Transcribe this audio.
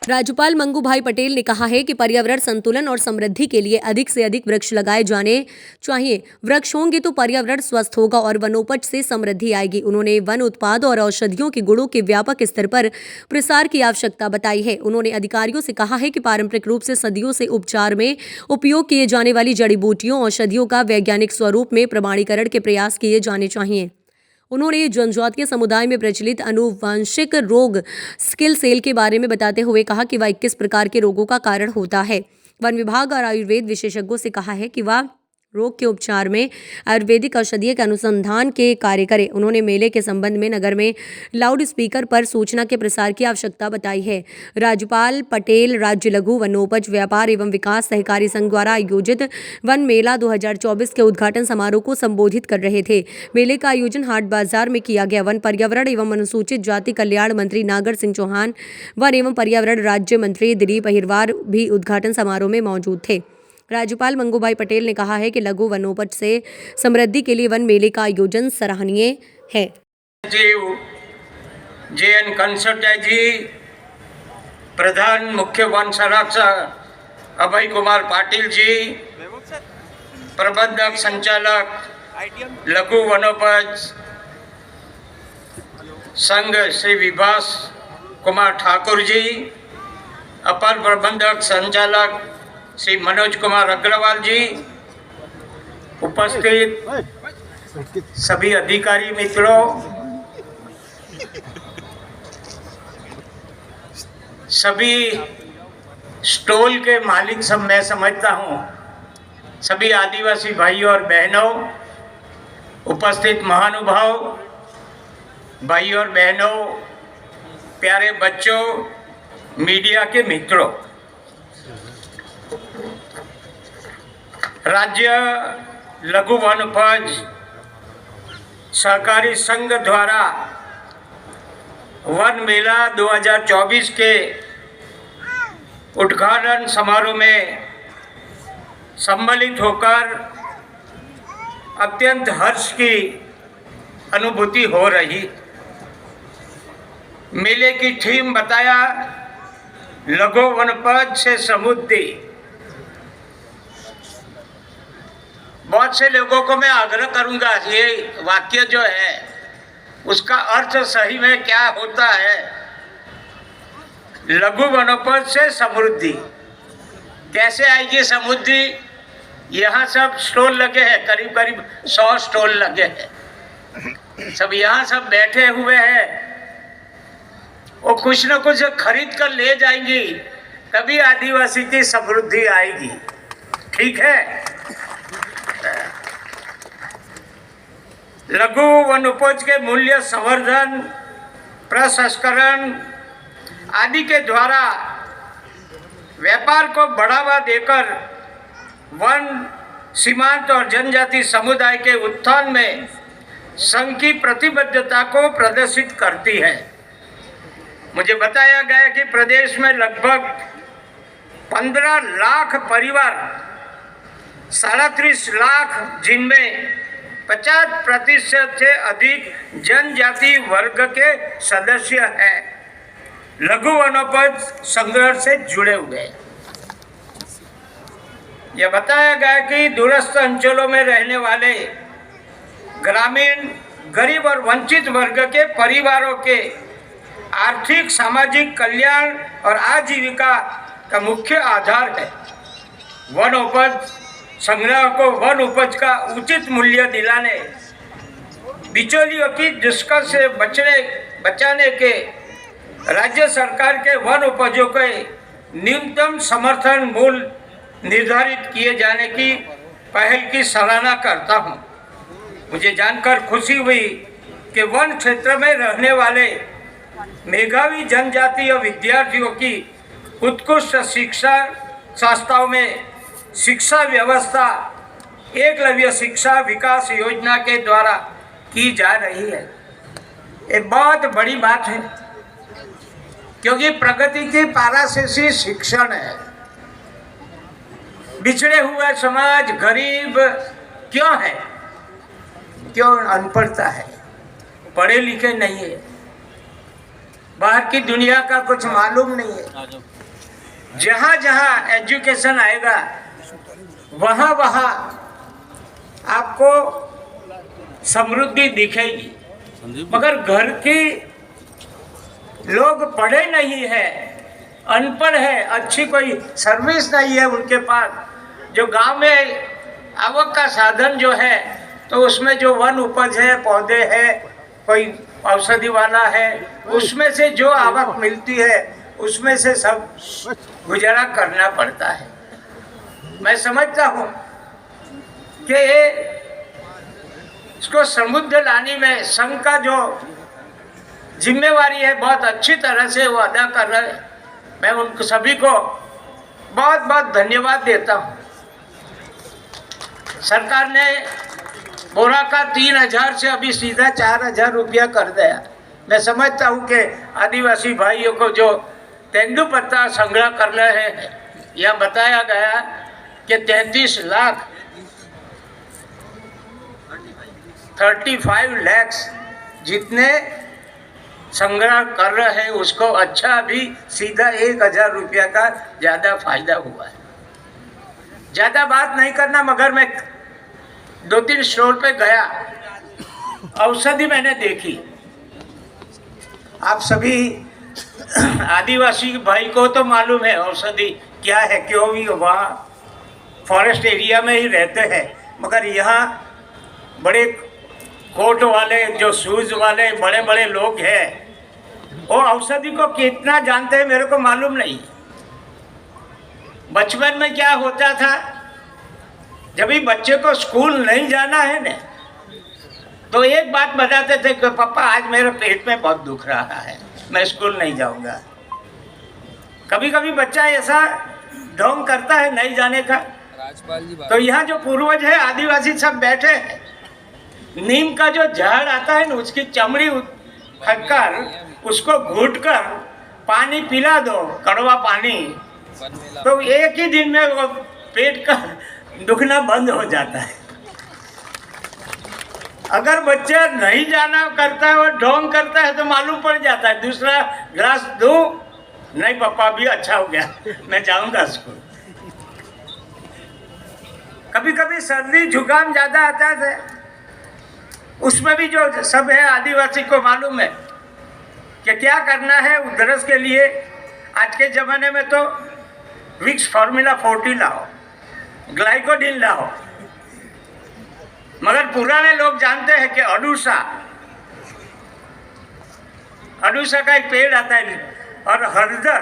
राज्यपाल मंगू भाई पटेल ने कहा है कि पर्यावरण संतुलन और समृद्धि के लिए अधिक से अधिक वृक्ष लगाए जाने चाहिए। वृक्ष होंगे तो पर्यावरण स्वस्थ होगा और वनोपज से समृद्धि आएगी। उन्होंने वन उत्पाद और औषधियों के गुणों के व्यापक स्तर पर प्रसार की आवश्यकता बताई है। उन्होंने अधिकारियों से कहा है कि पारंपरिक रूप से सदियों से उपचार में उपयोग किए जाने वाली जड़ी बूटियों औषधियों का वैज्ञानिक स्वरूप में प्रमाणीकरण के प्रयास किए जाने चाहिए। उन्होंने जनजातीय समुदाय में प्रचलित आनुवंशिक रोग सिकल सेल के बारे में बताते हुए कहा कि वह 21 प्रकार के रोगों का कारण होता है। वन विभाग और आयुर्वेद विशेषज्ञों से कहा है कि वह रोग के उपचार में आयुर्वेदिक औषधीय के अनुसंधान के कार्य करें। उन्होंने मेले के संबंध में नगर में लाउड स्पीकर पर सूचना के प्रसार की आवश्यकता बताई है। राज्यपाल पटेल राज्य लघु वनोपज व्यापार एवं विकास सहकारी संघ द्वारा आयोजित वन मेला 2024 के उद्घाटन समारोह को संबोधित कर रहे थे। मेले का आयोजन हाट बाजार में किया गया। वन पर्यावरण एवं अनुसूचित जाति कल्याण मंत्री नागर सिंह चौहान, वन एवं पर्यावरण राज्य मंत्री दिलीप अहिरवार भी उद्घाटन समारोह में मौजूद थे। राज्यपाल मंगू भाई पटेल ने कहा है कि लघु वनोपज से समृद्धि के लिए वन मेले का आयोजन सराहनीय है। JN कंसोटिया जी, प्रधान मुख्य वन संरक्षक अभय कुमार पाटिल जी, प्रबंधक संचालक लघु वनोपज संघ श्री विभास कुमार ठाकुर जी, अपर प्रबंधक संचालक श्री मनोज कुमार अग्रवाल जी, उपस्थित सभी अधिकारी मित्रों, सभी स्टॉल के मालिक, सब मैं समझता हूँ, सभी आदिवासी भाइयों और बहनों, उपस्थित महानुभाव भाइयों और बहनों, प्यारे बच्चों, मीडिया के मित्रों, राज्य लघु वनोपज सहकारी संघ द्वारा वन मेला 2024 के उद्घाटन समारोह में सम्मिलित होकर अत्यंत हर्ष की अनुभूति हो रही। मेले की थीम बताया लघु वनोपज से समृद्धि। बहुत से लोगों को मैं आग्रह करूंगा, ये वाक्य जो है उसका अर्थ सही में क्या होता है। लघु वनोपज से समृद्धि कैसे आएगी? समृद्धि, यहाँ सब स्टॉल लगे हैं, करीब करीब 100 स्टॉल लगे हैं, सब यहाँ सब बैठे हुए हैं, वो कुछ न कुछ खरीद कर ले जाएंगी, तभी आदिवासी की समृद्धि आएगी। ठीक है। लघु वनोपज के मूल्य संवर्धन, प्रसंस्करण आदि के द्वारा व्यापार को बढ़ावा देकर वन, सीमांत और जनजाति समुदाय के उत्थान में संघ की प्रतिबद्धता को प्रदर्शित करती है। मुझे बताया गया कि प्रदेश में लगभग 15 लाख परिवार, 37 लाख, जिनमें 50% से अधिक जनजाति वर्ग के सदस्य हैं, लघु वनोपज संग्रह से जुड़े हुए हैं। यह बताया गया कि दूरस्थ अंचलों में रहने वाले ग्रामीण, गरीब और वंचित वर्ग के परिवारों के आर्थिक, सामाजिक कल्याण और आजीविका का मुख्य आधार है। वनोपज संग्रह को वन उपज का उचित मूल्य दिलाने, बिचौलियों की दुष्कर से बचाने के राज्य सरकार के वन उपजों के न्यूनतम समर्थन मूल्य निर्धारित किए जाने की पहल की सराहना करता हूं। मुझे जानकर खुशी हुई कि वन क्षेत्र में रहने वाले मेधावी जनजातीय विद्यार्थियों की उत्कृष्ट शिक्षा संस्थाओं में शिक्षा व्यवस्था एकलव्य शिक्षा विकास योजना के द्वारा की जा रही है। ये बहुत बड़ी बात है, क्योंकि प्रगति की पाराशेषी शिक्षण है। बिछड़े हुए समाज गरीब क्यों है? क्यों अनपढ़ता है, पढ़े लिखे नहीं है, बाहर की दुनिया का कुछ मालूम नहीं है। जहाँ जहाँ एजुकेशन आएगा वहाँ वहाँ आपको समृद्धि दिखेगी। मगर घर की लोग पढ़े नहीं है, अनपढ़ है, अच्छी कोई सर्विस नहीं है उनके पास। जो गांव में आवक का साधन जो है, तो उसमें जो वन उपज है, पौधे है, कोई औषधि वाला है, उसमें से जो आवक मिलती है उसमें से सब गुजारा करना पड़ता है। मैं समझता हूँ कि इसको समृद्ध लाने में संघ का जो जिम्मेवारी है बहुत अच्छी तरह से वो अदा कर रहे हैं। मैं उन सभी को बहुत बहुत धन्यवाद देता हूँ। सरकार ने बोरा का 3,000 से अभी सीधा 4,000 रुपया कर दिया। मैं समझता हूँ कि आदिवासी भाइयों को जो तेंदुपत्ता संग्रह कर रहे हैं, यह बताया गया कि 33 लाख 35 लाख जितने संग्रह कर रहे हैं, उसको अच्छा भी सीधा 1,000 रुपया का ज़्यादा फायदा हुआ है। ज़्यादा बात नहीं करना, मगर मैं 2-3 स्टोर पे गया, औषधि मैंने देखी। आप सभी आदिवासी भाई को तो मालूम है औषधि क्या है, क्यों भी वहाँ फॉरेस्ट एरिया में ही रहते हैं। मगर यहाँ बड़े कोट वाले, जो शूज वाले बड़े बड़े लोग हैं, वो औषधि को कितना जानते हैं मेरे को मालूम नहीं। बचपन में क्या होता था, जब भी बच्चे को स्कूल नहीं जाना है ना, तो एक बात बताते थे कि पापा आज मेरे पेट में बहुत दुख रहा है, मैं स्कूल नहीं जाऊंगा। कभी कभी बच्चा ऐसा ढोंग करता है नहीं जाने का। तो यहाँ जो पूर्वज है आदिवासी सब बैठे हैं, नीम का जो झाड़ आता है ना, उसकी चमड़ी हटकर उसको घुटकर पानी पिला दो, कड़वा पानी, तो एक ही दिन में वो पेट का दुखना बंद हो जाता है। अगर बच्चा नहीं जाना करता है, वो ढोंग करता है, तो मालूम पड़ जाता है। दूसरा ग्लास दूं, नहीं पापा भी अच्छा हो गया, मैं जाऊंगा स्कूल। कभी कभी सर्दी जुकाम ज़्यादा आता है, उसमें भी जो सब है आदिवासी को मालूम है कि क्या करना है उधरस के लिए। आज के ज़माने में तो विक्स फार्मूला 40 लाओ, ग्लाइकोडिन लाओ, मगर पुराने लोग जानते हैं कि अडूसा का एक पेड़ आता है, और हरदर